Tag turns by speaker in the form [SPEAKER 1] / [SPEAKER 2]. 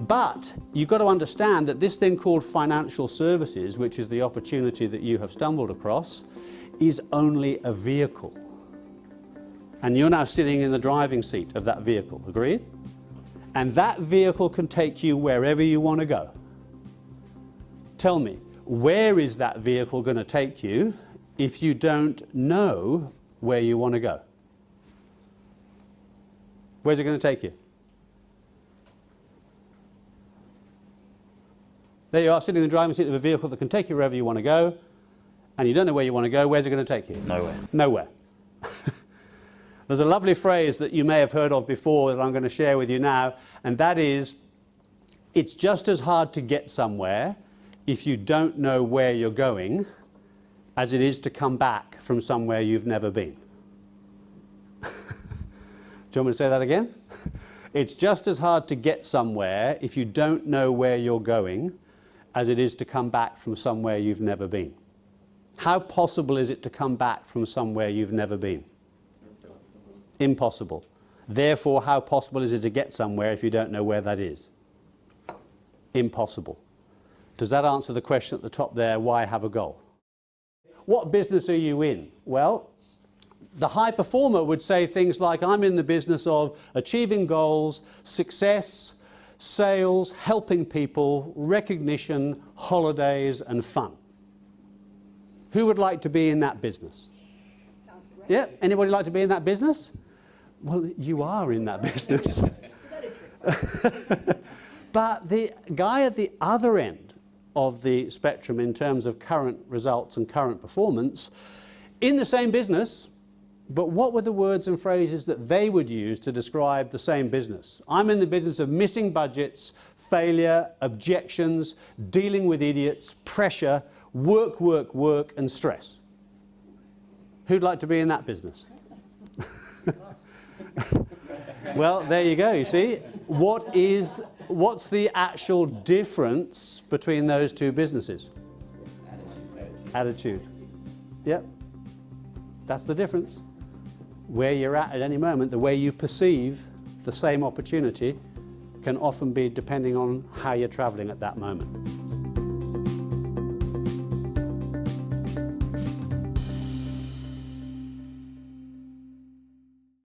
[SPEAKER 1] But you've got to understand that this thing called financial services, which is the opportunity that you have stumbled across, is only a vehicle. And you're now sitting in the driving seat of that vehicle, agreed? And that vehicle can take you wherever you want to go. Tell me, where is that vehicle going to take you if you don't know where you want to go? Where's it going to take you? There you are, sitting in the driving seat of a vehicle that can take you wherever you want to go, and you don't know where you want to go. Where's it going to take you?
[SPEAKER 2] Nowhere.
[SPEAKER 1] Nowhere. There's a lovely phrase that you may have heard of before that I'm going to share with you now, and that is, it's just as hard to get somewhere if you don't know where you're going as it is to come back from somewhere you've never been. Do you want me to say that again? It's just as hard to get somewhere if you don't know where you're going as it is to come back from somewhere you've never been. How possible is it to come back from somewhere you've never been? Impossible. Therefore, how possible is it to get somewhere if you don't know where that is? Impossible. Does that answer the question at the top there, why have a goal? What business are you in? Well, the high performer would say things like, I'm in the business of achieving goals, success, sales, helping people, recognition, holidays, and fun. Who would like to be in that business?
[SPEAKER 3] Sounds great.
[SPEAKER 1] Yeah, anybody like to be in that business? Well, you are in that business. But the guy at the other end of the spectrum in terms of current results and current performance, in the same business, but what were the words and phrases that they would use to describe the same business? I'm in the business of missing budgets, failure, objections, dealing with idiots, pressure, work, work, work, and stress. Who'd like to be in that business? Well, there you go, you see. What's the actual difference between those two businesses? Attitude. Yep. That's the difference. Where you're at any moment, the way you perceive the same opportunity can often be depending on how you're traveling at that moment.